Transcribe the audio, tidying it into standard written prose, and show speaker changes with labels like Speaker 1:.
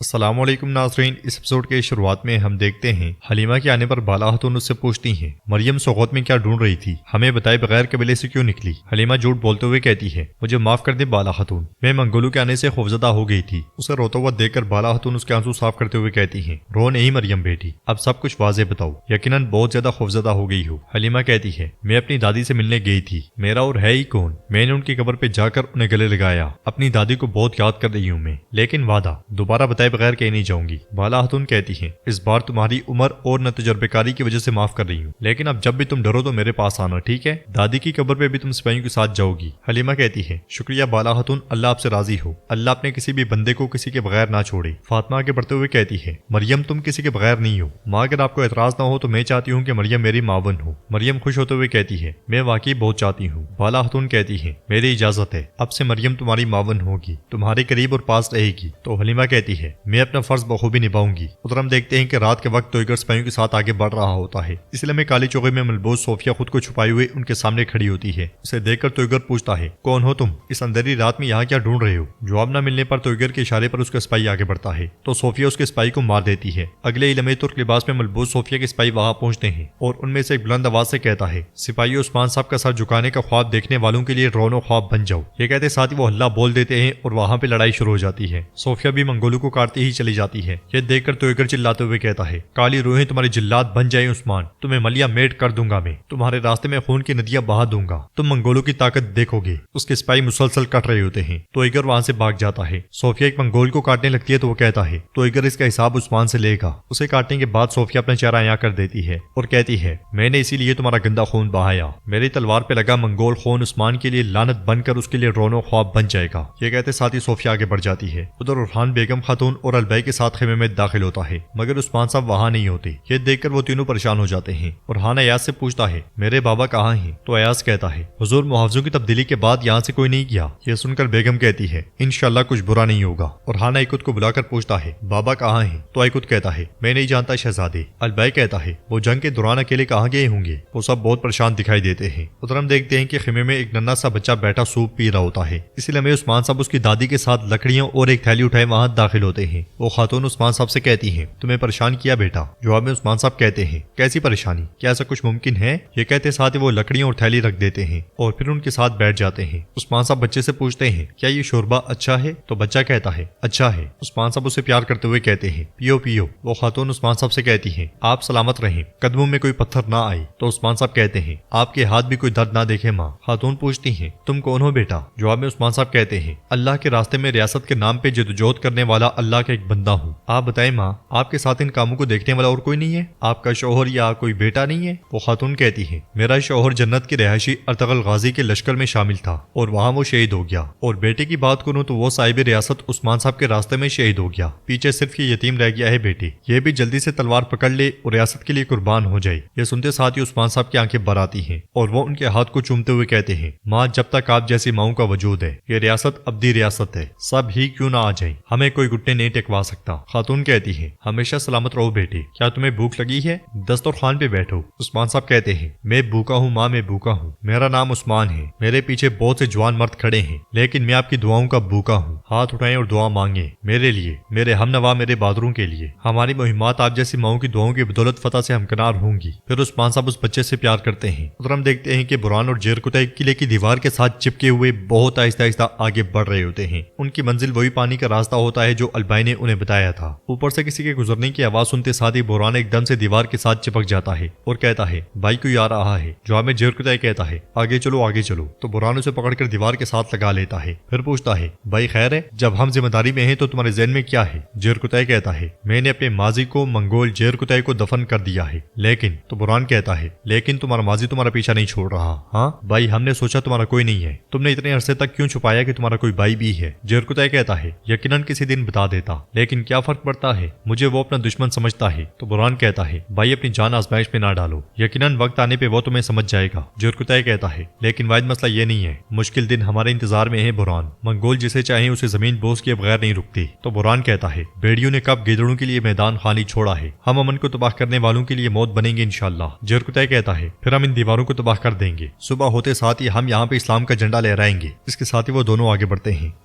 Speaker 1: السلام علیکم ناظرین، اس ایپیسوڈ کے شروعات میں ہم دیکھتے ہیں حلیمہ کے آنے پر بالا خاتون اس سے پوچھتی ہیں مریم سوغوت میں کیا ڈھونڈ رہی تھی، ہمیں بتائے بغیر قبیلے سے کیوں نکلی۔ حلیمہ جھوٹ بولتے ہوئے کہتی ہے مجھے معاف کر دے بالا خاتون، میں منگولوں کے آنے سے خوفزدہ ہو گئی تھی۔ اسے روتا ہوا دیکھ کر بالا خاتون اس کے آنسو صاف کرتے ہوئے کہتی ہیں رو نہیں مریم بیٹی، اب سب کچھ واضح بتاؤ، یقیناً بہت زیادہ خوفزدہ ہو گئی ہو۔ حلیمہ کہتی ہے میں اپنی دادی سے ملنے گئی تھی، میرا اور ہے ہی کون، میں نے ان کی قبر پہ جا کر انہیں گلے لگایا، اپنی دادی کو بہت یاد کر رہی ہوں میں، لیکن وعدہ دوبارہ بتائے بغیر کہیں نہیں جاؤں گی۔ بالا خاتون کہتی ہیں اس بار تمہاری عمر اور نہ تجربے کاری کی وجہ سے معاف کر رہی ہوں، لیکن اب جب بھی تم ڈرو تو میرے پاس آنا، ٹھیک ہے؟ دادی کی قبر پہ بھی تم سپاہیوں کے ساتھ جاؤ گی۔ حلیمہ کہتی ہے شکریہ بالا خاتون، اللہ آپ سے راضی ہو، اللہ اپنے کسی بھی بندے کو کسی کے بغیر نہ چھوڑے۔ فاطمہ آگے بڑھتے ہوئے کہتی ہے مریم تم کسی کے بغیر نہیں ہو، ماں اگر آپ کو اعتراض نہ ہو تو میں چاہتی ہوں کہ مریم میری معاون ہو۔ مریم خوش ہوتے ہوئے کہتی ہے میں واقعی بہت چاہتی ہوں۔ بالا خاتون کہتی ہے میری اجازت ہے، اب سے مریم تمہاری معاون ہوگی، تمہارے قریب اور پاس رہے گی۔ تو حلیمہ کہتی ہے میں اپنا فرض بخوبی نبھاؤں گی۔ ادھر ہم دیکھتے ہیں کہ رات کے وقت توئیگر سپاہیوں کے ساتھ آگے بڑھ رہا ہوتا ہے، اس لیے میں کالی چوغے میں ملبوس صوفیہ خود کو چھپائے ہوئے ان کے سامنے کھڑی ہوتی ہے۔ اسے دیکھ کر توئیگر پوچھتا ہے کون ہو تم، اس اندھیری رات میں یہاں کیا ڈھونڈ رہے ہو؟ جواب نہ ملنے پر توئیگر کے اشارے پر اس کا سپاہی آگے بڑھتا ہے تو صوفیہ اس کے سپاہی کو مار دیتی ہے۔ اگلے ہی لمحے ترک لباس میں ملبوس صوفیہ کے سپاہی وہاں پہنچتے ہیں اور ان میں سے ایک بلند آواز سے کہتا ہے سپاہی عثمان صاحب کا سر جھکانے کا خواب دیکھنے والوں کے لیے رونو خواب بن جاؤ۔ یہ کہتے ساتھ ہی وہ ہلہ بول دیتے ہیں اور وہاں پہ لڑائی شروع ہو جاتی ہے۔ صوفیہ بھی منگولوں کو کاٹتی ہی چلی جاتی ہے۔ یہ دیکھ کر توئیگر چلاتے ہوئے کہتا ہے کالی روحیں تمہاری جلاد بن جائیں عثمان، تمہیں ملیا میٹ کر دوں گا میں، تمہارے راستے میں خون کی ندیاں بہا دوں گا، تم منگولوں کی طاقت دیکھو گے۔ اس کے سپاہی مسلسل کٹ رہے ہوتے ہیں تو ایگر وہاں سے بھاگ جاتا ہے۔ صوفیہ ایک منگول کو کاٹنے لگتی ہے تو وہ کہتا ہے تو ایگر اس کا حساب عثمان سے لے گا۔ اسے کاٹنے کے بعد صوفیہ اپنا چہرہ عیاں کر دیتی ہے اور کہتی ہے میں نے اسی لیے تمہارا گندا خون بہایا، میری تلوار پہ لگا منگول خون عثمان کے لیے لعنت بن کر اس کے لیے رونو خواب بن جائے گا۔ یہ کہتے ساتھ ہی صوفیہ آگے بڑھ جاتی ہے۔ ادھر ارحان بیگم خاتون اور البئی کے ساتھ خیمے میں داخل ہوتا ہے مگر عثمان صاحب وہاں نہیں ہوتے۔ یہ دیکھ کر وہ تینوں پریشان ہو جاتے ہیں۔ ارحان ایاز سے پوچھتا ہے میرے بابا کہاں ہیں؟ تو ایاز کہتا ہے حضور محافظوں کی تبدیلی کے بعد یہاں سے کوئی نہیں گیا۔ یہ سن کر بیگم کہتی ہے انشاءاللہ کچھ برا نہیں ہوگا۔ ارحان ایکت کو بلا کر پوچھتا ہے بابا کہاں ہیں؟ تو ایکت کہتا ہے میں نہیں جانتا شہزادے۔ البئی کہتا ہے وہ جنگ کے دوران اکیلے کہاں گئے ہوں گے؟ وہ سب بہت پریشان دکھائی دیتے ہیں۔ ادھر ہم دیکھتے ہیں کہ خیمے میں ایک ننھا سا بچہ بیٹھا سوپ پی رہا ہوتا ہے، اسی لیے عثمان صاحب اس کی دادی کے ساتھ لکڑیاں اور ایک تھیلی اٹھائے وہاں داخل ہوتے ہیں۔ وہ خاتون عثمان صاحب سے کہتی ہیں تمہیں پریشان کیا بیٹا؟ جواب میں عثمان صاحب کہتے ہیں کیسی پریشانی، کیا ایسا کچھ ممکن ہے؟ یہ کہتے ساتھ ہی وہ لکڑیاں اور تھیلی رکھ دیتے ہیں اور پھر ان کے ساتھ بیٹھ جاتے ہیں۔ عثمان صاحب بچے سے پوچھتے ہیں کیا یہ شوربہ اچھا ہے؟ تو بچہ کہتا ہے اچھا ہے۔ عثمان صاحب اسے پیار کرتے ہوئے کہتے ہیں پیو پیو۔ وہ خاتون عثمان صاحب سے کہتی ہیں آپ سلامت رہیں، قدموں میں کوئی پتھر نہ آئے۔ تو عثمان صاحب کہتے ہیں آپ کے ہاتھ بھی کوئی درد نہ دیکھے ماں۔ خاتون پوچھتی ہیں تم کون ہو بیٹا؟ جواب میں عثمان صاحب کہتے ہیں اللہ کے راستے میں ریاست کے نام پہ جدوجہد کرنے والا اللہ کا ایک بندہ ہوں۔ آپ بتائیں ماں آپ کے ساتھ ان کاموں کو دیکھنے والا اور کوئی نہیں ہے؟ آپ کا شوہر یا کوئی بیٹا نہیں ہے؟ وہ خاتون کہتی ہے میرا شوہر جنت کی رہائشی ارطغرل غازی کے لشکر میں شامل تھا اور وہاں وہ شہید ہو گیا، اور بیٹے کی بات کروں تو وہ صاحب ریاست عثمان صاحب کے راستے میں شہید ہو گیا، پیچھے صرف یہ یتیم رہ گیا ہے بیٹے، یہ بھی جلدی سے تلوار پکڑ لے اور ریاست کے لیے قربان ہو جائے۔ یہ سنتے ساتھ ہی عثمان صاحب کی آنکھیں بھر آتی ہیں اور وہ ان کے ہاتھ کو چومتے ہوئے کہتے ہیں ماں جب تک آپ جیسی ماؤں کا وجود ہے یہ ریاست ابدی ریاست ہے، سب ہی کیوں نہ آ جائیں، ہمیں کوئی گھٹنے نہیں ٹکوا سکتا۔ خاتون کہتی ہے ہمیشہ سلامت رہو بیٹے، کیا تمہیں بھوک لگی ہے؟ دسترخوان پہ بیٹھو۔ عثمان صاحب کہتے ہیں میں بھوکا ہوں ماں، میں بھوکا ہوں، میرا نام عثمان ہے، میرے پیچھے بہت سے جوان مرد کھڑے ہیں لیکن میں آپ کی دعاؤں کا بھوکا ہوں، ہاتھ اٹھائیں اور دعا مانگیں میرے لیے، میرے ہم نوا میرے بہادروں کے لیے، ہماری مہمات آپ جیسی ماؤں کی دعاؤں کی بدولت فتح سے ہمکنار ہوں گی۔ پھر عثمان صاحب اس بچے سے پیار کرتے ہیں۔ ادھر ہم دیکھتے ہیں کہ بران اور جیرکتائی قلعے کی دیوار کے ساتھ چپکے ہوئے بہت آہستہ آہستہ آگے بڑھ رہے ہوتے ہیں۔ ان کی منزل وہی پانی کا راستہ ہوتا ہے جو البائی نے انہیں بتایا تھا۔ اوپر سے کسی کے گزرنے کی آواز سنتے ساتھ ہی بران ایک دم سے دیوار کے ساتھ چپک جاتا ہے اور کہتا ہے بھائی کوئی آ رہا ہے۔ جواب میں جیرکتائی کہتا ہے آگے چلو آگے چلو۔ تو بران اسے پکڑ کر دیوار کے ساتھ لگا لیتا ہے، پھر پوچھتا ہے بھائی خیر ہے؟ جب ہم ذمہ داری میں ہیں تو تمہارے ذہن میں کیا ہے؟ جیرکتائی کہتا ہے میں نے اپنے ماضی کو منگول جیرکتائی کو دفن کر دیا ہے، لیکن تو بران کہتا ہے لیکن تمہارا ماضی تمہارا پیچھا نہیں چھوڑ رہا۔ ہاں بھائی ہم نے سوچا تمہارا کوئی نہیں ہے، تم نے اتنے عرصے تک کیوں چھپایا کہ تمہارا کوئی بھائی بھی ہے؟ جیرکتائی کہتا ہے یقیناً کسی دن بتا دیتا، لیکن کیا فرق پڑتا ہے، مجھے وہ اپنا دشمن سمجھتا ہے۔ تو بران کہتا ہے بھائی اپنی جان آزمائش میں نہ ڈالو، یقیناً وقت آنے پہ وہ تمہیں سمجھ جائے گا۔ جیرکتائی کہتا ہے لیکن واحد مسئلہ یہ نہیں ہے، مشکل دن ہمارے انتظار میں ہے بران، منگول جسے چاہیں اسے زمین بوس کیے بغیر نہیں رکتے۔ تو بران کہتا ہے بیڑیوں نے کب گیدڑوں کے لیے میدان خالی چھوڑا ہے، ہم امن کو تباہ کرنے والوں کے لیے موت بنیں گے انشاءاللہ۔ جیرکتائی کہتا ہے پھر ہم ان دیواروں کو تباہ کر دیں گے، صبح ہوتے ساتھ ہی ہم یہاں پہ اسلام کا جھنڈا لہرائیں گے۔ اس کے ساتھ ہی وہ دونوں آگے بڑھتے ہیں